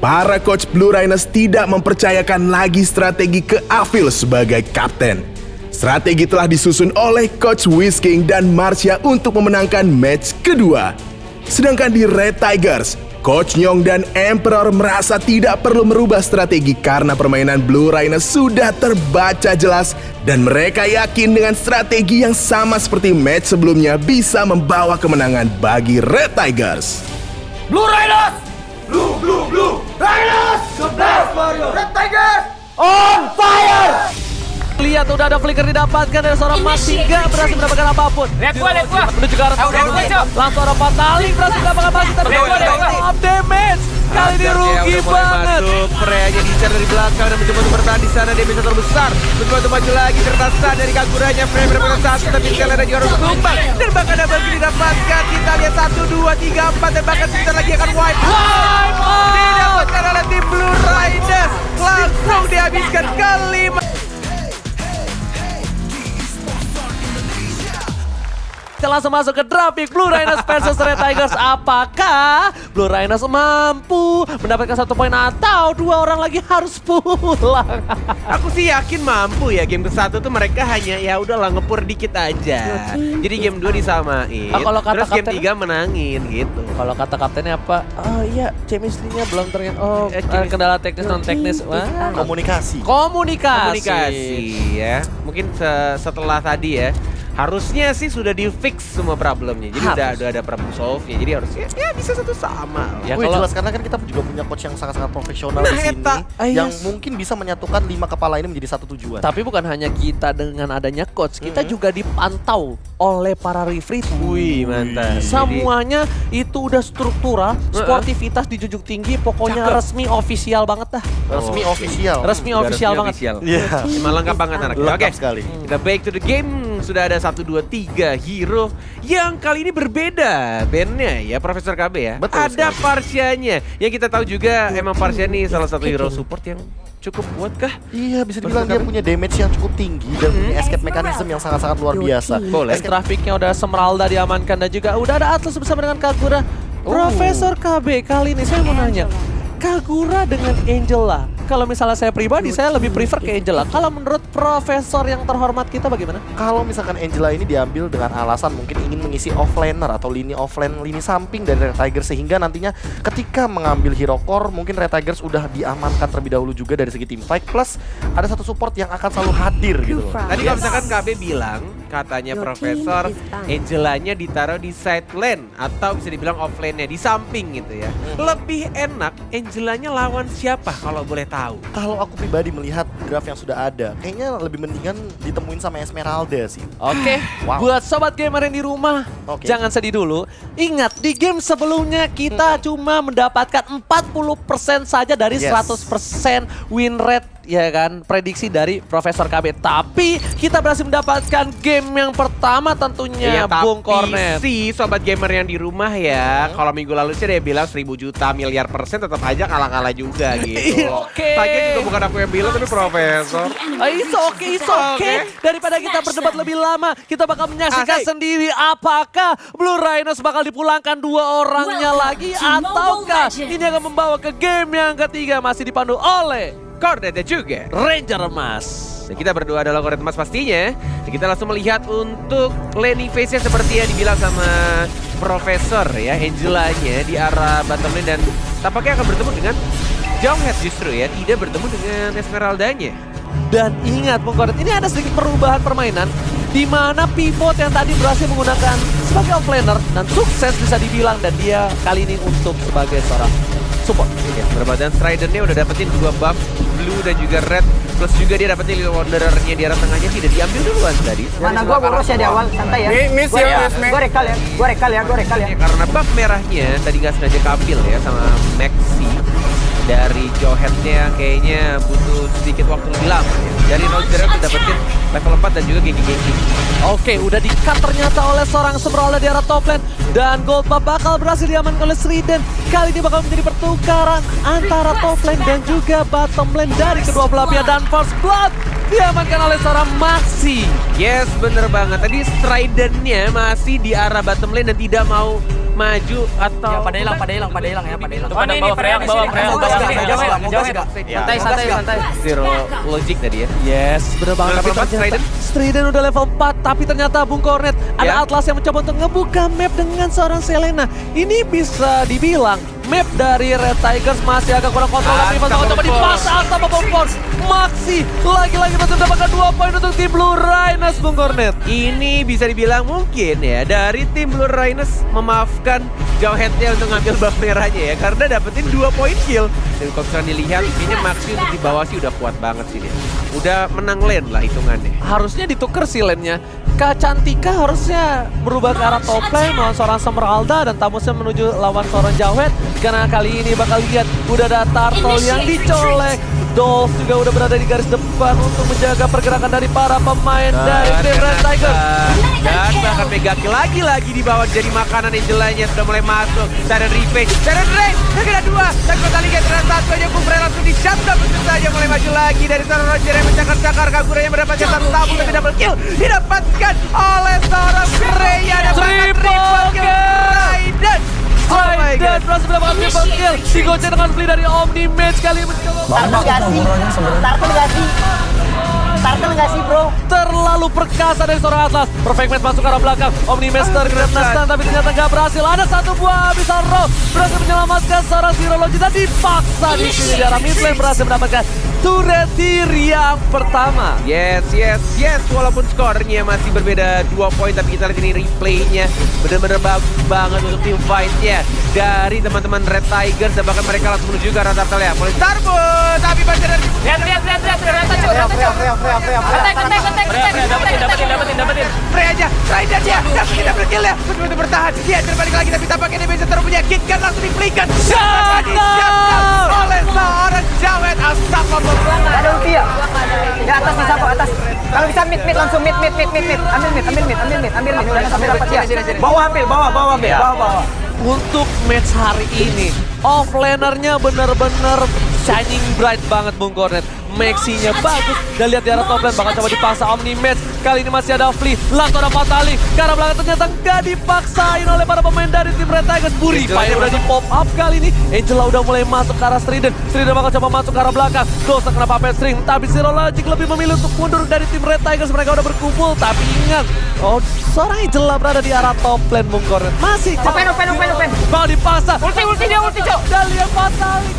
para coach Blue Rhinos tidak mempercayakan lagi strategi ke Avil sebagai kapten. Strategi telah disusun oleh Coach Whisking dan Marsha untuk memenangkan match kedua. Sedangkan di Red Tigers, Coach Nyong dan Emperor merasa tidak perlu merubah strategi karena permainan Blue Rhinos sudah terbaca jelas dan mereka yakin dengan strategi yang sama seperti match sebelumnya bisa membawa kemenangan bagi Red Tigers. Blue Rhinos! Blue Rhinos! The best warrior! Red Tigers! On fire! Lihat udah ada flicker didapatkan dari seorang Mas hingga berhasil mendapatkan apapun. Lihat gua. Menuju ke arah langsung ada Fatalik berhasil mendapatkan masih up damage. Kali ini rugi banget. Freya-nya diincar dari belakang dan mencoba untuk bertahan di sana. Dia bisa terbesar. Mencoba untuk maju lagi kertasan dari Kaguranya. Freya mendapatkan satu tapi sekali lagi harus tumbang. Dan bahkan double kill didapatkan. Kita lihat 1, 2, 3, 4 dan bahkan sebentar lagi akan wipe out. Didapatkan oleh tim Blue Rhinos. Langsung dihabiskan kelima. Kita langsung masuk ke draft Blue Rhinos versus Red Tigers. Apakah Blue Rhinos mampu mendapatkan 1 poin atau 2 orang lagi harus pulang? Aku sih yakin mampu ya. Game ke-1 tuh mereka hanya ya udahlah ngepur dikit aja. Jadi game 2 disamain. Kalau kata terus game kapten, 3 menangin gitu. Kalau kata kaptennya apa? Oh iya, chemistry-nya belum ternyata. Oh, kendala teknis non teknis. Wah, Komunikasi Ya. Mungkin setelah tadi ya. Harusnya sih sudah di-fix semua problemnya. Jadi udah ada problem solve-nya. Jadi harusnya ya bisa satu sama. Ya kalau jelas karena kan kita juga punya coach yang sangat-sangat profesional di sini yang mungkin bisa menyatukan 5 kepala ini menjadi satu tujuan. Tapi bukan hanya kita dengan adanya coach, kita juga dipantau oleh para referee. Wih, mantap. Semuanya itu udah struktural, sportivitas dijunjung tinggi, pokoknya resmi official banget dah. Resmi official. Resmi official banget. Iya. Emang lengkap banget anaknya. Oke, sekali. kita back to the game. Sudah ada 1, 2, 3 hero yang kali ini berbeda bandnya ya, Profesor KB ya. Betul ada Parsianya yang kita tahu juga emang Parsia nih salah satu hero support yang cukup kuat kah? Iya, bisa dibilang dia punya damage yang cukup tinggi dan punya escape mechanism yang sangat-sangat luar biasa. Boleh. Trafiknya udah Esmeralda diamankan dan juga udah ada Atlas bersama dengan Kagura. Profesor KB kali ini saya mau nanya, Kagura dengan Angela. Kalau misalnya saya pribadi, saya lebih prefer ke Angela. Kalau menurut profesor yang terhormat kita bagaimana? Kalau misalkan Angela ini diambil dengan alasan mungkin ingin mengisi offlaner atau lini offlane, lini samping dari Red Tigers sehingga nantinya ketika mengambil hero core mungkin Red Tigers udah diamankan terlebih dahulu juga dari segi team fight, plus ada satu support yang akan selalu hadir gitu loh. Tadi kalau misalkan KB bilang katanya Profesor Angelanya ditaruh di side lane atau bisa dibilang offlane-nya di samping gitu ya. Lebih enak Angelanya lawan siapa kalau boleh tahu? Kalau aku pribadi melihat draft yang sudah ada, kayaknya lebih mendingan ditemuin sama Esmeralda sih. Oke, buat sobat gamer yang di rumah, jangan sedih dulu. Ingat, di game sebelumnya kita cuma mendapatkan 40% saja dari 100% win rate. Ya kan, prediksi dari Profesor KB. Tapi kita berhasil mendapatkan game yang pertama tentunya, Bung Cornet. Si sobat gamer yang di rumah ya, kalau minggu lalu sih dia bilang 1000 juta miliar persen tetap aja kalah-kalah juga gitu. Lagian juga bukan aku yang bilang tapi Profesor. It's okay. Daripada kita berdebat lebih lama, kita bakal menyaksikan sendiri apakah Blue Rhinos bakal dipulangkan 2 orangnya lagi ataukah ini akan membawa ke game yang ketiga masih dipandu oleh Cornet juga Ranger Emas. Dan kita berdua adalah Cornet Emas pastinya. Dan kita langsung melihat untuk laning phase-nya seperti yang dibilang sama Profesor ya, Angelanya di arah bottom lane dan tampaknya akan bertemu dengan Jonghead justru ya, tidak bertemu dengan Esmeraldanya. Dan ingat Bung Cornet, ini ada sedikit perubahan permainan di mana pivot yang tadi berhasil menggunakan sebagai offlaner dan sukses bisa dibilang, dan dia kali ini untuk sebagai seorang support. Ya, berbadan Strider-nya udah dapetin 2 buff, blue dan juga red. Plus juga dia dapetin Little Wanderer-nya di arah tengahnya tidak diambil duluan tadi. Mana gua boros ya di awal, santai ya. Gua rekal ya. Karena buff merahnya tadi nggak sengaja kambil ya sama Maxi. Dari Jonghead-nya kayaknya butuh sedikit waktu lebih lama ya. Dari Roger udah dapetin level 4 dan juga gengi-gengi. Oke, udah di-cut ternyata oleh seorang Esmeralda di arah top lane. Dan gold buff bakal berhasil diamankan oleh Sriden. Kali ini bakal menjadi pertukaran antara top lane dan juga bottom lane dari kedua belah pihak. Dan first blood diamankan oleh seorang Maxi. Yes, bener banget. Tadi Strider-nya masih di arah bottom lane dan tidak mau maju atau Ya, pada hilang ya, pada hilang. Oh, ini Freya ke bawah, Freya ke bawah. Santai. Zero logic tadi ya. Yes, bener banget. Level Tapi 4 ternyata Striden udah level 4, tapi ternyata Bung Cornet ada Ya. Atlas yang mencoba untuk ngebuka map dengan seorang Selena. Ini bisa dibilang map dari Red Tigers masih agak kurang kontrol, tapi Mantap, coba Bung dipasang sama Bung Force. Maxi lagi-lagi masih mendapatkan 2 poin untuk tim Blue Rhinos, Bung Cornet. Ini bisa dibilang mungkin ya dari tim Blue Rhinos memaafkan Jawhead-nya untuk ngambil buff merahnya ya, karena dapetin 2 poin kill. Dan kalau misalnya dilihat kayaknya Maxi untuk di bawah sih udah kuat banget sih dia. Udah menang lane lah hitungannya. Harusnya ditukar sih lane-nya. Kak Cantika harusnya berubah ke arah top lane melawan seorang Summeralda dan Tamusnya menuju lawan seorang Jawhead. Karena kali ini bakal lihat udah ada Turtle yang dicolek. Dolph juga udah berada di garis depan untuk menjaga pergerakan dari para pemain dari tim Red Tigers. Dan bahkan Megaki lagi-lagi di bawah jadi makanan Angelanya sudah mulai masuk. Siren Revenge, Siren Ray, yang kena 2. Dan kota liga terang 1 aja Bung Freya langsung di-shutdown begitu saja mulai maju lagi dari seorang Roger yang mencakar-cakar. Kagura yang mendapatkan 1 tabung tapi double kill didapatkan oleh seorang Freya dan bahkan triple kill Raiden. Oh my god, Striden berhasil mendapatkan triple kill. Digocek dengan play dari Omni Mage kali ini mencoba. Turtle nggak sih bro? Terlalu perkasa dari seorang Atlas. Perfect match masuk ke arah belakang. Omni Master Grand Stun tapi ternyata nggak berhasil. Ada 1 buah Abyssal Rock berhasil menyelamatkan seorang Zero Logic dan dipaksa di sini di arah mid lane berhasil mendapatkan turret tier yang pertama. Yes. Walaupun skornya masih berbeda 2 poin, tapi kita lihat ini replaynya benar-benar bagus banget untuk tim fight-nya dari teman-teman Red Tigers. Dan bahkan mereka langsung menuju ke arah Turtle ya. Mulai Starbus, tapi baca dari Dapetin. Freya aja, Raiden dia, dapetin double kill ya. Betul-betul bertahan, dia terbalik lagi tapi tampaknya dia bisa terus menyakitkan, langsung di-flickkan. Shutdown oleh seorang Jawhead. Astagfirullah. Ada ulti ya? Ya atas bisa kok atas. Kalau bisa mid langsung mid. Ambil mid. Jangan sampai dapat ya. Bawah ambil, bawah. Untuk match hari ini, offlanernya benar-benar shining bright banget Bung Cornet. Maxinya bagus dan lihat di arah top lane bakal coba dipaksa Omni Mage. Kali ini masih ada Flea, langsung ada Fatali. Karena belakang ternyata nggak dipaksain oleh para pemain dari tim Red Tigers. Purifier udah di pop up kali ini. Angela udah mulai masuk ke arah Striden. Striden bakal coba masuk ke arah belakang. Dosa kena puppet string, tapi Zero Logic lebih memilih untuk mundur dari tim Red Tigers. Mereka udah berkumpul, tapi ingat, seorang Angela berada di arah top lane Bung Cornet. Masih Open. bakal dipaksa. Ulti dia ulti cok. Dan lihat Fatali.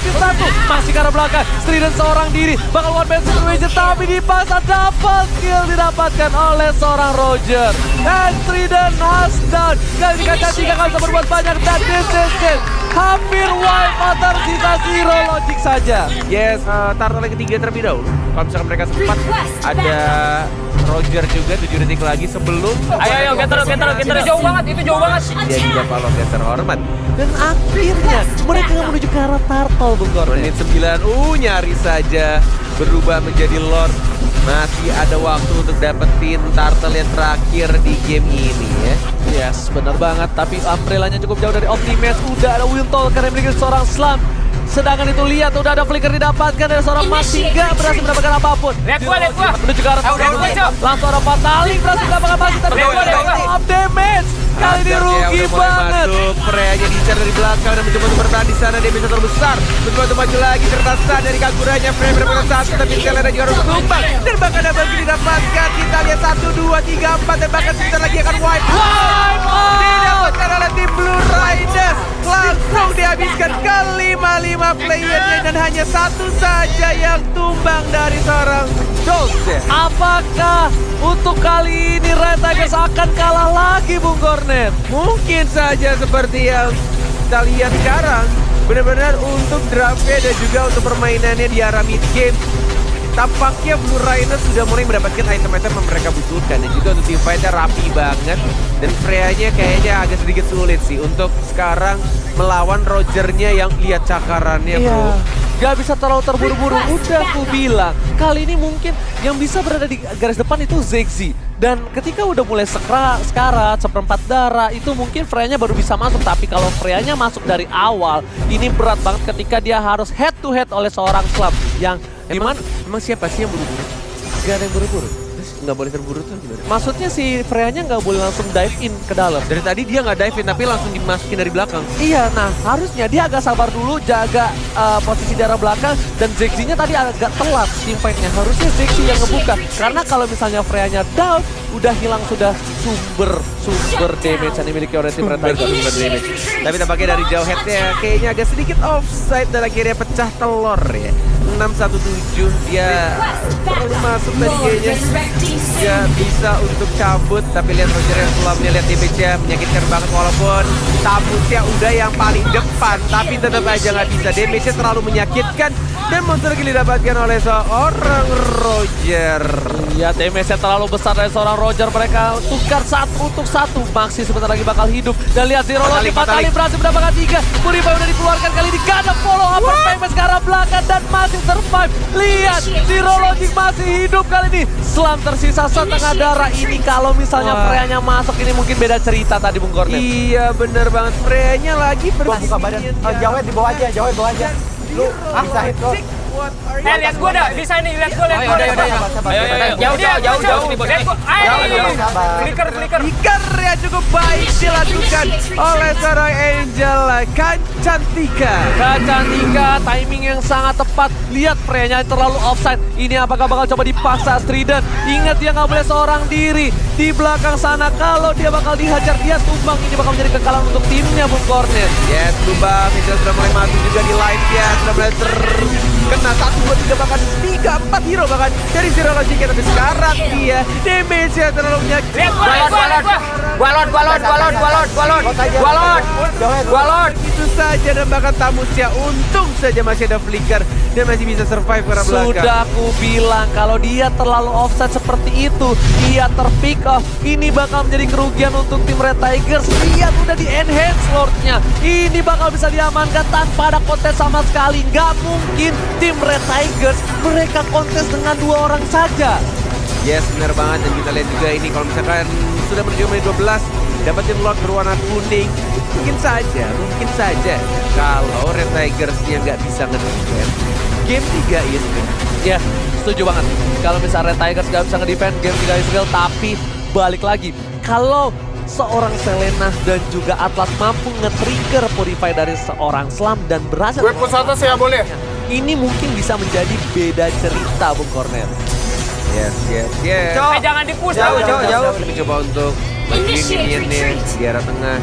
Satu masih ke arah belakang. Striden seorang diri bakal one man situation tapi dipaksa double kill didapatkan oleh seorang Roger. Dan Striden has done. Kali ini Kaca 3 gak bisa berbuat banyak dan this is it. Hampir wipe out tersisa Zero Logic saja. Yes, Turtle yang ketiga terlebih dahulu. Kalau misalkan mereka sempat ada Roger juga 7 detik lagi sebelum. Ayo, getter. Jauh banget. Dia juga follow getter hormat. Dan akhirnya mereka menuju ke arah Turtle Bung Cornet. Menit 9, nyaris saja berubah menjadi Lord. Masih ada waktu untuk dapetin Turtle yang terakhir di game ini ya. Yes, benar banget. Tapi umbrellanya cukup jauh dari Optimus. Udah ada Wiltol karena memiliki seorang Slam. Sedangkan itu lihat udah ada flicker didapatkan dari seorang Maxi, nggak berhasil mendapatkan apapun. Lihat gua. Menuju ke arah langsung ada Fatali berhasil mendapatkan Maxi tapi up damage. Kali ini rugi banget. Freya-nya diincar dari belakang dan mencoba untuk bertahan di sana. Dia bisa terbesar. Mencoba untuk maju lagi kertasan dari Kaguranya. Freya mendapatkan 1 tapi sekalian juga harus tumbang. Dan bahkan double kill didapatkan. Kita lihat 1, 2, 3, 4 dan bahkan sebentar lagi akan wipe out. Didapatkan oleh tim Blue Riders. Langsung dihabiskan ke 5 playernya dan hanya 1 saja yang tumbang dari seorang Dolce. Apakah untuk kali ini Red Tigers akan kalah lagi Bung Cornet? Mungkin saja seperti yang kita lihat sekarang. Benar-benar untuk draftnya dan juga untuk permainannya di arah mid game. Tampaknya Blue Rhinos sudah mulai mendapatkan item-item yang mereka butuhkan. Dan juga untuk team fight-nya rapi banget. Dan Freya-nya kayaknya agak sedikit sulit sih untuk sekarang melawan Roger-nya yang lihat cakarannya bro. Gak bisa terlalu terburu-buru, udah aku bilang. Kali ini mungkin yang bisa berada di garis depan itu Zexy. Dan ketika udah mulai sekarat, seperempat darah, itu mungkin Freya-nya baru bisa masuk. Tapi kalau Freya-nya masuk dari awal, ini berat banget ketika dia harus head to head oleh seorang Slam. Yang Emang siapa sih yang buru-buru? gak ada yang buru-buru. nggak boleh terburu tuh gimana? Maksudnya si Freya-nya nggak boleh langsung dive in ke dalam. Dari tadi dia nggak dive in tapi langsung dimasukin dari belakang. Iya, nah harusnya dia agak sabar dulu, jaga posisi di arah belakang, dan Ziggy-nya tadi agak telat teamfight-nya. Harusnya Ziggy yang ngebuka, karena kalau misalnya Freya-nya down, udah hilang sudah sumber damage yang dimiliki oleh tim Red Tigers. Tapi tampaknya dari jauh headnya kayaknya agak sedikit offside dan akhirnya pecah telur ya. 6-1-7 dia terlalu masuk tadi kayaknya. Gak bisa untuk cabut, tapi lihat Roger yang sebelumnya, lihat damage-nya menyakitkan banget walaupun Tamusnya udah yang paling depan, tapi tetap aja nggak bisa. Damage-nya terlalu menyakitkan dan monster kill didapatkan oleh seorang Roger. Iya, damage-nya terlalu besar dari seorang Roger. Mereka tukar 1-1. Maxi sebentar lagi bakal hidup. Dan lihat Zero Logic 4 kali berhasil mendapatkan 3. Purify udah dikeluarkan, kali ini gak ada follow up famous ke arah belakang dan masih survive. Lihat, Zero Logic masih hidup kali ini. Slam tersisa setengah darah. Ini kalau misalnya Freya-nya masuk, ini mungkin beda cerita tadi Bung Kornet. Iya bener banget, Freya-nya lagi Buka badan. Jauhnya di bawah aja, jauhnya di bawah aja. Lu bisa hit kok. Lihat gua dah, bisa nih, lihat gua, lihat gua. Jauh. Lihat gua. Ayo. Flicker. Flicker yang cukup baik dilakukan oleh seorang Angel Cantika. Cantika, timing yang sangat tepat. Lihat Freya-nya terlalu offside. Ini apakah bakal coba dipaksa Strident? Ingat dia nggak boleh seorang diri. Di belakang sana kalau dia bakal dihajar, dia tumbang. Ini bakal menjadi kekalahan untuk timnya Bung Kornet. Yes, tumbang. Angel sudah mulai masuk juga di live-nya. Sudah mulai kena 1, 2, 3, bahkan 3, 4 hero bahkan dari Zero Logic. Tapi sekarang dia damage-nya terlalu menyakitkan. Gua lot. Itu saja dan bahkan Tamusnya untung saja masih ada flicker dan masih bisa survive ke arah belakang. Sudah aku bilang kalau dia terlalu offside seperti itu, dia terpick off. Ini bakal menjadi kerugian untuk tim Red Tigers. Lihat udah di enhance Lord-nya. Ini bakal bisa diamankan tanpa ada kontes sama sekali. Nggak mungkin tim Red Tigers mereka kontes dengan 2 orang saja. Yes, benar banget. Dan kita lihat juga ini kalau misalkan sudah menuju menit 12 dapetin Lord berwarna kuning, mungkin saja kalau Red Tigers-nya nggak bisa nge-defend game 3 Israel. Ya, setuju banget. Kalau misalnya Red Tigers nggak bisa nge-defend game 3 Israel, tapi balik lagi, kalau seorang Selena dan juga Atlas mampu nge-trigger Purify dari seorang Slam dan berhasil. Gue push atas ya boleh. Ini mungkin bisa menjadi beda cerita Bung Kornet. Yes. Jangan di-push. Jauh. Kami coba untuk majuin minion-nya di arah tengah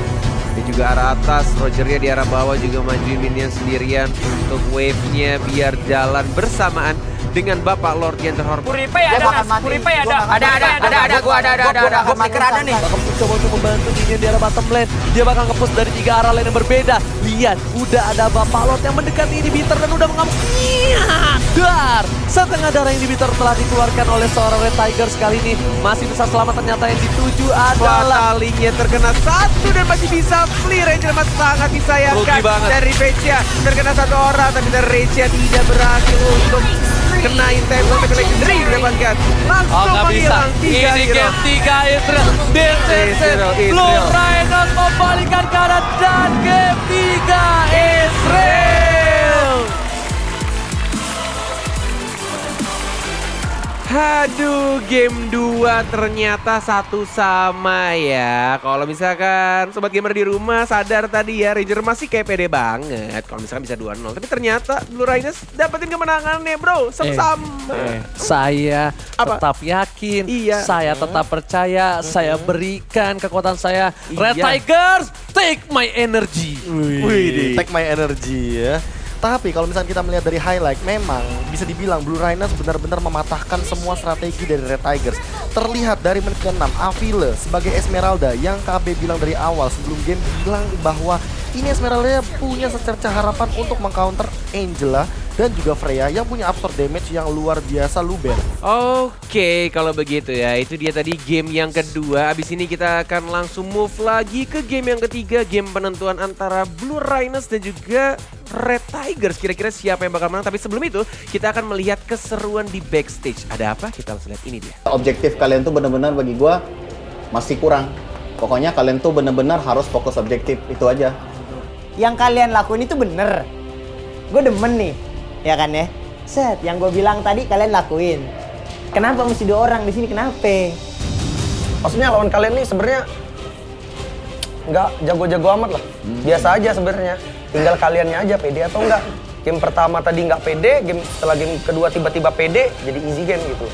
dan juga arah atas. Roger-nya di arah bawah juga majuin minion sendirian untuk wave-nya biar jalan bersamaan dengan Bapak Lord yang terhormat. Purify ada. Ada. Gua ada. Gua flicker ada nih. Bakal coba untuk membantu minion di arah bottom lane. Dia bakal nge-push dari 3 arah lane yang berbeda. Lihat, udah ada Bapak Lord yang mendekati inhibitor dan udah mengamuk. Dar! Setengah darah inhibitor telah dikeluarkan oleh seorang Red Tigers kali ini. Masih bisa selamat, ternyata yang dituju adalah Fatalinya terkena 1 dan masih bisa flee. Ranger masih sangat disayangkan dari Recia. Terkena 1 orang tapi dari Recia tidak berhasil untuk kenain tembok tapi legendary mendapatkan langsung menghilang 3 Ini hero. game 3 Israel. Blue Rhinos membalikan keadaan dan game 3 Israel. Aduh, game 2 ternyata 1 sama ya. Kalau misalkan sobat gamer di rumah sadar tadi ya, Ranger masih kayak pede banget kalau misalkan bisa 2-0. Tapi ternyata Blue Rhinos dapetin kemenangannya, bro. Sama-sama. Saya Apa? tetap yakin, Iya. saya tetap percaya, saya berikan kekuatan saya. Red Iya. Tigers, take my energy. Wih, take my energy ya. Tapi kalau misalnya kita melihat dari highlight, memang bisa dibilang Blue Rhinos benar-benar mematahkan semua strategi dari Red Tigers. Terlihat dari menit ke-6, Avile sebagai Esmeralda yang KB bilang dari awal sebelum game bilang bahwa ini Esmeralda punya secerca harapan untuk mengcounter Angela dan juga Freya yang punya absorb damage yang luar biasa luber. Oke, kalau begitu ya, itu dia tadi game yang kedua. Abis ini kita akan langsung move lagi ke game yang ketiga, game penentuan antara Blue Rhinos dan juga Red Tigers. Kira-kira siapa yang bakal menang? Tapi sebelum itu, kita akan melihat keseruan di backstage. Ada apa? Kita langsung lihat ini dia. Objektif kalian tuh benar-benar bagi gua masih kurang. Pokoknya kalian tuh benar-benar harus fokus objektif, itu aja. Yang kalian lakuin itu bener. Gue demen nih, ya kan ya. Set, yang gue bilang tadi kalian lakuin. Kenapa mesti 2 orang di sini? Kenapa? Maksudnya lawan kalian nih sebenarnya nggak jago-jago amat lah. Biasa aja sebenarnya. Tinggal kaliannya aja pede atau enggak. Game pertama tadi nggak pede, game setelah game kedua tiba-tiba pede, jadi easy game gitu.